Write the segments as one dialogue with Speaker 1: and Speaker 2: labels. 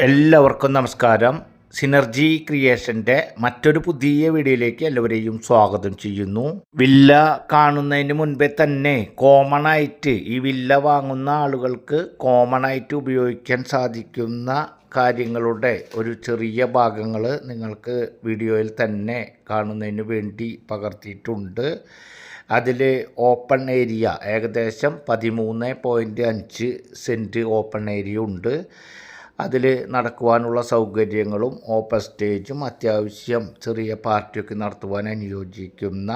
Speaker 1: എല്ലാവർക്കും നമസ്കാരം. സിനർജി ക്രിയേഷൻ്റെ മറ്റൊരു പുതിയ വീഡിയോയിലേക്ക് എല്ലാവരെയും സ്വാഗതം ചെയ്യുന്നു. വില്ല കാണുന്നതിന് മുൻപേ തന്നെ കോമൺ ആയിട്ട് ഈ വില്ല വാങ്ങുന്ന ആളുകൾക്ക് കോമൺ ആയിട്ട് ഉപയോഗിക്കാൻ സാധിക്കുന്ന കാര്യങ്ങളുടെ ഒരു ചെറിയ ഭാഗങ്ങൾ നിങ്ങൾക്ക് വീഡിയോയിൽ തന്നെ കാണുന്നതിന് വേണ്ടി പകർത്തിയിട്ടുണ്ട്. അതിൽ ഓപ്പൺ ഏരിയ ഏകദേശം 13.5 സെൻറ്റ് ഓപ്പൺ ഏരിയ ഉണ്ട്. അതിൽ നടക്കുവാനുള്ള സൗകര്യങ്ങളും ഓപ്പൺ സ്റ്റേജും അത്യാവശ്യം ചെറിയ പാർട്ടിയൊക്കെ നടത്തുവാൻ അനുയോജിക്കുന്ന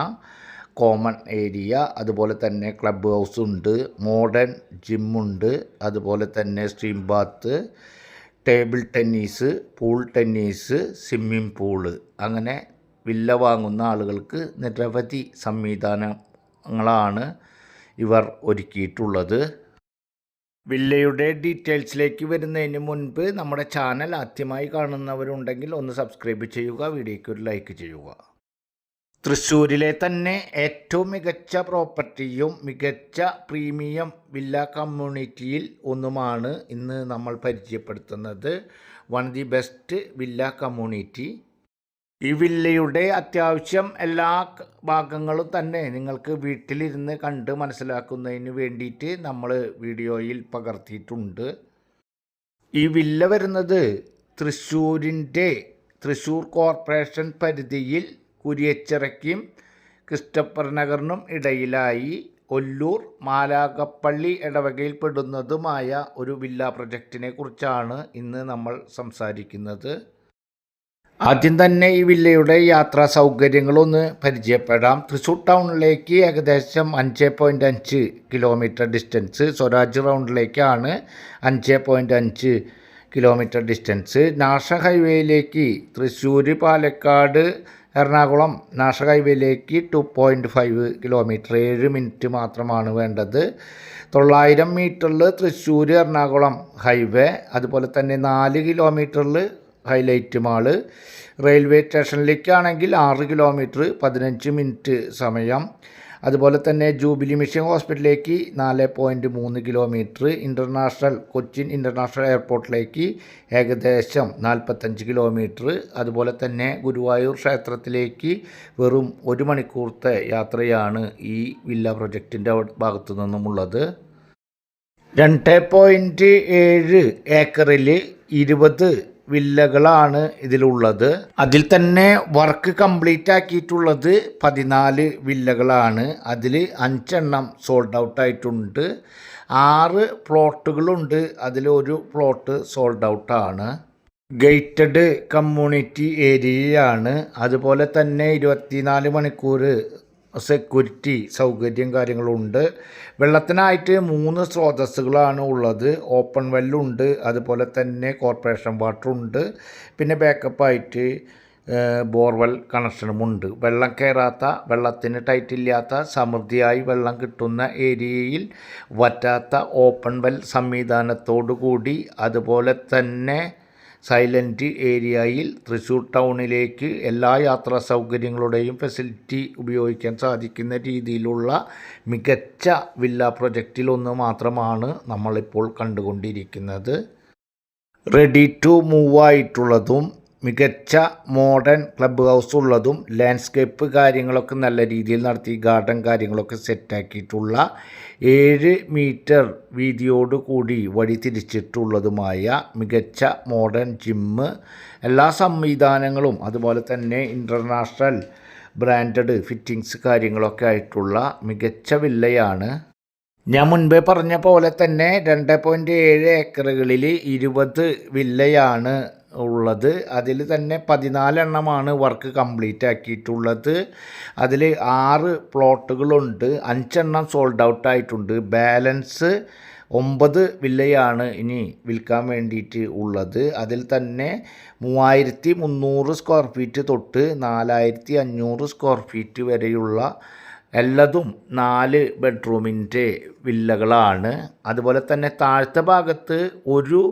Speaker 1: കോമൺ ഏരിയ, അതുപോലെ തന്നെ ക്ലബ് ഹൗസ് ഉണ്ട്, മോഡേൺ ജിമ്മുണ്ട്, അതുപോലെ തന്നെ steam bath, table tennis, pool tennis, swimming pool, അങ്ങനെ വില്ല വാങ്ങുന്ന ആളുകൾക്ക് നിരവധി സംവിധാനങ്ങളാണ് ഇവർ ഒരുക്കിയിട്ടുള്ളത്. വില്ലയുടെ ഡീറ്റെയിൽസിലേക്ക് വരുന്നതിന് മുൻപ് നമ്മുടെ ചാനൽ ആദ്യമായി കാണുന്നവരുണ്ടെങ്കിൽ ഒന്ന് സബ്സ്ക്രൈബ് ചെയ്യുക, വീഡിയോയ്ക്ക് ഒരു ലൈക്ക് ചെയ്യുക. തൃശ്ശൂരിലെ തന്നെ ഏറ്റവും മികച്ച പ്രോപ്പർട്ടിയും മികച്ച പ്രീമിയം വില്ല കമ്മ്യൂണിറ്റിയിൽ ഒന്നുമാണ് ഇന്ന് നമ്മൾ പരിചയപ്പെടുത്തുന്നത്. One the best villa community. ഈ വില്ലയുടെ അത്യാവശ്യം എല്ലാ ഭാഗങ്ങളും തന്നെ നിങ്ങൾക്ക് വീട്ടിലിരുന്ന് കണ്ട് മനസ്സിലാക്കുന്നതിന് വേണ്ടിയിട്ട് നമ്മൾ വീഡിയോയിൽ പകർത്തിയിട്ടുണ്ട്. ഈ വില്ല വരുന്നത് തൃശ്ശൂർ കോർപ്പറേഷൻ പരിധിയിൽ കുരിയച്ചിറയ്ക്കും ക്രിസ്റ്റഫർ നഗറിനും ഇടയിലായി ഒല്ലൂർ മാലാകപ്പള്ളി ഇടവകയിൽ പെടുന്നതുമായ ഒരു വില്ല പ്രൊജക്റ്റിനെ കുറിച്ചാണ് ഇന്ന് നമ്മൾ സംസാരിക്കുന്നത്. ആദ്യം തന്നെ ഈ വില്ലയുടെ യാത്രാ സൗകര്യങ്ങളൊന്ന് പരിചയപ്പെടാം. തൃശ്ശൂർ ടൗണിലേക്ക് ഏകദേശം 5.5 കിലോമീറ്റർ ഡിസ്റ്റൻസ്, സ്വരാജ് റൗണ്ടിലേക്കാണ് 5.5 കിലോമീറ്റർ ഡിസ്റ്റൻസ്. നാഷണൽ ഹൈവേയിലേക്ക് തൃശ്ശൂർ പാലക്കാട് എറണാകുളം നാഷണൽ ഹൈവേയിലേക്ക് 2.5 കിലോമീറ്റർ, 7 മിനിറ്റ് മാത്രമാണ് വേണ്ടത്. 900 മീറ്ററിൽ തൃശ്ശൂർ എറണാകുളം ഹൈവേ, അതുപോലെ തന്നെ 4 കിലോമീറ്ററിൽ ഹൈലൈറ്റ് മാള്. റെയിൽവേ സ്റ്റേഷനിലേക്കാണെങ്കിൽ 6 കിലോമീറ്റർ 15 മിനിറ്റ് സമയം. അതുപോലെ തന്നെ ജൂബിലി മിഷൻ ഹോസ്പിറ്റലിലേക്ക് 4.3 കിലോമീറ്റർ. കൊച്ചിൻ ഇൻ്റർനാഷണൽ എയർപോർട്ടിലേക്ക് ഏകദേശം 45 കിലോമീറ്റർ. അതുപോലെ തന്നെ ഗുരുവായൂർ ക്ഷേത്രത്തിലേക്ക് വെറും 1 മണിക്കൂറത്തെ യാത്രയാണ് ഈ വില്ല പ്രൊജക്റ്റിൻ്റെ ഭാഗത്തു നിന്നുമുള്ളത്. 2.7 ഏക്കറിൽ 20 വില്ലകളാണ് ഇതിലുള്ളത്. അതിൽ തന്നെ വർക്ക് കംപ്ലീറ്റ് ആക്കിയിട്ടുള്ളത് 14 വില്ലകളാണ്. അതിൽ 5 എണ്ണം സോൾഡ് ഔട്ട് ആയിട്ടുണ്ട്. 6 പ്ലോട്ടുകളുണ്ട്, അതിൽ 1 പ്ലോട്ട് സോൾഡ് ഔട്ടാണ്. ഗേറ്റഡ് കമ്മ്യൂണിറ്റി ഏരിയയാണ്. അതുപോലെ തന്നെ 24 മണിക്കൂർ സെക്യൂരിറ്റി സൗകര്യം കാര്യങ്ങളുണ്ട്. വെള്ളത്തിനായിട്ട് 3 സ്രോതസ്സുകളാണ് ഉള്ളത്. ഓപ്പൺ വെല്ലുണ്ട്, അതുപോലെ തന്നെ കോർപ്പറേഷൻ വാട്ടറുണ്ട്, പിന്നെ ബാക്കപ്പായിട്ട് ബോർവെൽ കണക്ഷനുമുണ്ട്. വെള്ളം കയറാത്ത, വെള്ളത്തിന് ടൈറ്റില്ലാത്ത, സമൃദ്ധിയായി വെള്ളം കിട്ടുന്ന ഏരിയയിൽ വറ്റാത്ത ഓപ്പൺ വെൽ സംവിധാനത്തോടു കൂടി, അതുപോലെ തന്നെ സൈലൻറ്റ് ഏരിയയിൽ തൃശ്ശൂർ ടൗണിലേക്ക് എല്ലാ യാത്രാ സൗകര്യങ്ങളുടെയും ഫെസിലിറ്റി ഉപയോഗിക്കാൻ സാധിക്കുന്ന രീതിയിലുള്ള മികച്ച വില്ല പ്രൊജക്റ്റിലൊന്ന് മാത്രമാണ് നമ്മളിപ്പോൾ കണ്ടുകൊണ്ടിരിക്കുന്നത്. റെഡി ടു മൂവ് ആയിട്ടുള്ളതും മികച്ച മോഡേൺ ക്ലബ് ഹൗസ് ഉള്ളതും ലാൻഡ്സ്കേപ്പ് കാര്യങ്ങളൊക്കെ നല്ല രീതിയിൽ നടത്തി ഗാർഡൻ കാര്യങ്ങളൊക്കെ സെറ്റാക്കിയിട്ടുള്ള 7 മീറ്റർ വീതിയോടുകൂടി വഴി തിരിച്ചിട്ടുള്ളതുമായ മികച്ച മോഡേൺ ജിമ്മ്, എല്ലാ സംവിധാനങ്ങളും അതുപോലെ തന്നെ ഇൻ്റർനാഷണൽ ബ്രാൻഡഡ് ഫിറ്റിങ്സ് കാര്യങ്ങളൊക്കെ ആയിട്ടുള്ള മികച്ച വില്ലയാണ്. ഞാൻ മുൻപേ പറഞ്ഞ പോലെ തന്നെ 2.7 ഏക്കറുകളിൽ 20 വില്ലയാണ് ഉള്ളത്. അതിൽ തന്നെ 14 എണ്ണമാണ് വർക്ക് കംപ്ലീറ്റ് ആക്കിയിട്ടുള്ളത്. അതിൽ 6 പ്ലോട്ടുകളുണ്ട്, 5 എണ്ണം സോൾഡ് ഔട്ട് ആയിട്ടുണ്ട്. ബാലൻസ് 9 വില്ലയാണ് ഇനി വിൽക്കാൻ വേണ്ടിയിട്ട് ഉള്ളത്. അതിൽ തന്നെ 3300 സ്ക്വയർ ഫീറ്റ് തൊട്ട് 4500 സ്ക്വയർ ഫീറ്റ് വരെയുള്ള എല്ലാതും 4 ബെഡ്റൂമിൻ്റെ വില്ലകളാണ്. അതുപോലെ തന്നെ താഴത്തെ ഭാഗത്ത് 1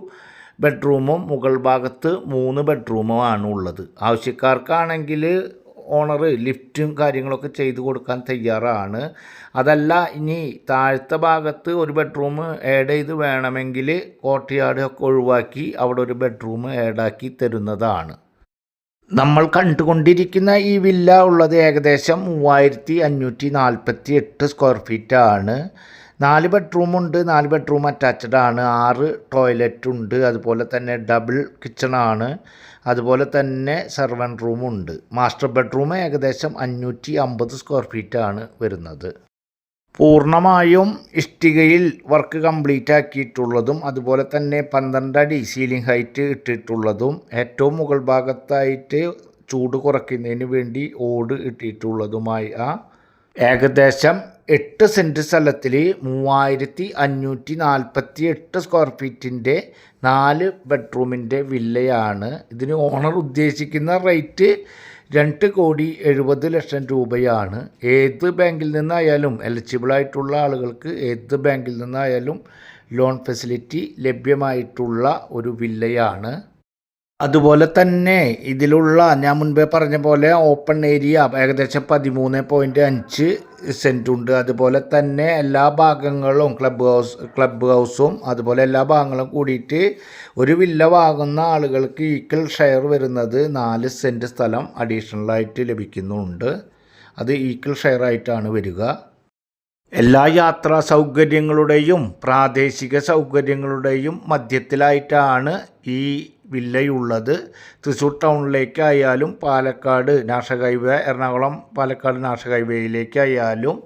Speaker 1: ബെഡ്റൂമും മുകൾ ഭാഗത്ത് 3 ബെഡ്റൂമുമാണ് ഉള്ളത്. ആവശ്യക്കാർക്കാണെങ്കിൽ ഓണർ ലിഫ്റ്റും കാര്യങ്ങളൊക്കെ ചെയ്ത് കൊടുക്കാൻ തയ്യാറാണ്. അതല്ല ഇനി താഴത്തെ ഭാഗത്ത് ഒരു ബെഡ്റൂം ആഡ് ചെയ്ത് വേണമെങ്കിൽ കോർട്ട്യാർഡ് ഒക്കെ ഒഴിവാക്കി അവിടെ ഒരു ബെഡ്റൂം ആഡാക്കി തരുന്നതാണ്. നമ്മൾ കണ്ടുകൊണ്ടിരിക്കുന്ന ഈ വില്ല ഉള്ളത് ഏകദേശം 3548 സ്ക്വയർ ഫീറ്റാണ്. 4 ബെഡ്റൂമുണ്ട്, 4 ബെഡ്റൂം അറ്റാച്ച്ഡ് ആണ്, 6 ടോയ്ലറ്റ് ഉണ്ട്, അതുപോലെ തന്നെ ഡബിൾ കിച്ചണാണ്, അതുപോലെ തന്നെ സെർവൻറ്റ് റൂമുണ്ട്. മാസ്റ്റർ ബെഡ്റൂം ഏകദേശം 550 സ്ക്വയർ ഫീറ്റാണ് വരുന്നത്. പൂർണ്ണമായും ഇഷ്ടികയിൽ വർക്ക് കംപ്ലീറ്റ് ആക്കിയിട്ടുള്ളതും അതുപോലെ തന്നെ 12 അടി സീലിംഗ് ഹൈറ്റ് ഇട്ടിട്ടുള്ളതും ഏറ്റവും മുകൾ ഭാഗത്തായിട്ട് ചൂട് കുറയ്ക്കുന്നതിന് വേണ്ടി ഓട് ഇട്ടിട്ടുള്ളതുമായ ഏകദേശം 8 സെൻറ്റ് സ്ഥലത്തിൽ 3548 സ്ക്വയർ ഫീറ്റിൻ്റെ 4 ബെഡ്റൂമിൻ്റെ വില്ലയാണ്. ഇതിന് ഓണർ ഉദ്ദേശിക്കുന്ന റേറ്റ് 2,70,00,000 രൂപയാണ്. ഏത് ബാങ്കിൽ നിന്നായാലും എലിജിബിളായിട്ടുള്ള ആളുകൾക്ക് ഏത് ബാങ്കിൽ നിന്നായാലും ലോൺ ഫെസിലിറ്റി ലഭ്യമായിട്ടുള്ള ഒരു വില്ലയാണ്. അതുപോലെ തന്നെ ഇതിലുള്ള ഞാൻ മുൻപേ പറഞ്ഞ പോലെ ഓപ്പൺ ഏരിയ ഏകദേശം 13.5 സെൻറ്റ് ഉണ്ട്. അതുപോലെ തന്നെ എല്ലാ ഭാഗങ്ങളും ക്ലബ് ഹൗസും അതുപോലെ എല്ലാ ഭാഗങ്ങളും കൂടിയിട്ട് ഒരു വില്ല വാങ്ങുന്ന ആളുകൾക്ക് ഈക്വൽ ഷെയർ വരുന്നത് 4 സെൻറ്റ് സ്ഥലം അഡീഷണലായിട്ട് ലഭിക്കുന്നുണ്ട്. അത് ഈക്വൽ ഷെയർ ആയിട്ടാണ് വരിക. എല്ലാ യാത്രാ സൗകര്യങ്ങളുടെയും പ്രാദേശിക സൗകര്യങ്ങളുടെയും മധ്യത്തിലായിട്ടാണ് ഈ വില്ലയുള്ളത്. തൃശ്ശൂർ ടൗണിലേക്കായാലും Palakkad national highway Ernakulam Palakkad national ഹൈവേയിലേക്കായാലും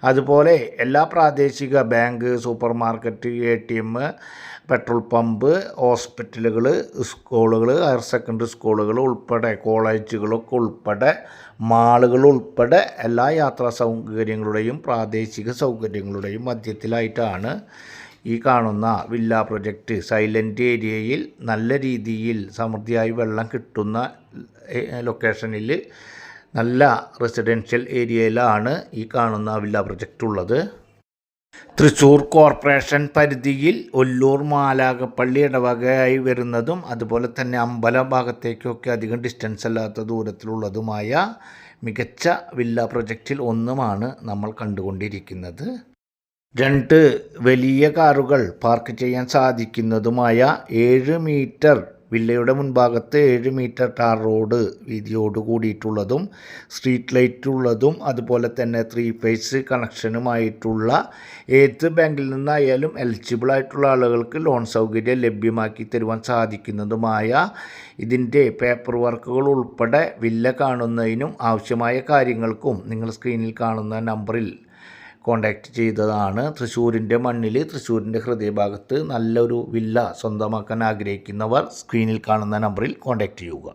Speaker 1: അതുപോലെ എല്ലാ പ്രാദേശിക bank, supermarket, ATM, petrol pump, ഹോസ്പിറ്റലുകൾ, സ്കൂളുകൾ, ഹയർ സെക്കൻഡറി സ്കൂളുകൾ ഉൾപ്പെടെ കോളേജുകളൊക്കെ ഉൾപ്പെടെ മാളുകൾ ഉൾപ്പെടെ എല്ലാ യാത്രാ സൗകര്യങ്ങളുടെയും പ്രാദേശിക സൗകര്യങ്ങളുടെയും മധ്യത്തിലായിട്ടാണ് ഈ കാണുന്ന വില്ല പ്രൊജക്റ്റ്. സൈലൻ്റ് ഏരിയയിൽ നല്ല രീതിയിൽ സമൃദ്ധിയായി വെള്ളം കിട്ടുന്ന ലൊക്കേഷനിൽ നല്ല റെസിഡൻഷ്യൽ ഏരിയയിലാണ് ഈ കാണുന്ന വില്ല പ്രൊജക്റ്റ് ഉള്ളത്. തൃശ്ശൂർ കോർപ്പറേഷൻ പരിധിയിൽ ഒല്ലൂർ മാലാകപ്പള്ളി ഇടവകയായി വരുന്നതും അതുപോലെ തന്നെ അമ്പലം ഭാഗത്തേക്കൊക്കെ അധികം ഡിസ്റ്റൻസ് അല്ലാത്ത ദൂരത്തിലുള്ളതുമായ മികച്ച വില്ല പ്രൊജക്റ്റിൽ ഒന്നുമാണ് നമ്മൾ കണ്ടുകൊണ്ടിരിക്കുന്നത്. 2 വലിയ കാറുകൾ പാർക്ക് ചെയ്യാൻ സാധിക്കുന്നതുമായ 7 മീറ്റർ വില്ലയുടെ മുൻഭാഗത്ത് 7 മീറ്റർ ടാർ റോഡ് വീതിയോട് കൂടിയിട്ടുള്ളതും സ്ട്രീറ്റ് ലൈറ്റ് ഉള്ളതും അതുപോലെ തന്നെ 3 ഫേസ് കണക്ഷനുമായിട്ടുള്ള ഏത് ബാങ്കിൽ നിന്നായാലും എലിജിബിൾ ആയിട്ടുള്ള ആളുകൾക്ക് ലോൺ സൗകര്യം ലഭ്യമാക്കി തരുവാൻ സാധിക്കുന്നതുമായ ഇതിൻ്റെ പേപ്പർ വർക്കുകൾ ഉൾപ്പെടെ വില്ല കാണുന്നതിനും ആവശ്യമായ കാര്യങ്ങൾക്കും നിങ്ങൾ സ്ക്രീനിൽ കാണുന്ന നമ്പറിൽ കോൺടാക്റ്റ് ചെയ്തതാണ്. തൃശ്ശൂരിൻ്റെ മണ്ണിൽ തൃശ്ശൂരിൻ്റെ ഹൃദയഭാഗത്ത് നല്ലൊരു വില്ല സ്വന്തമാക്കാൻ ആഗ്രഹിക്കുന്നവർ സ്ക്രീനിൽ കാണുന്ന നമ്പറിൽ കോൺടാക്റ്റ് ചെയ്യുക.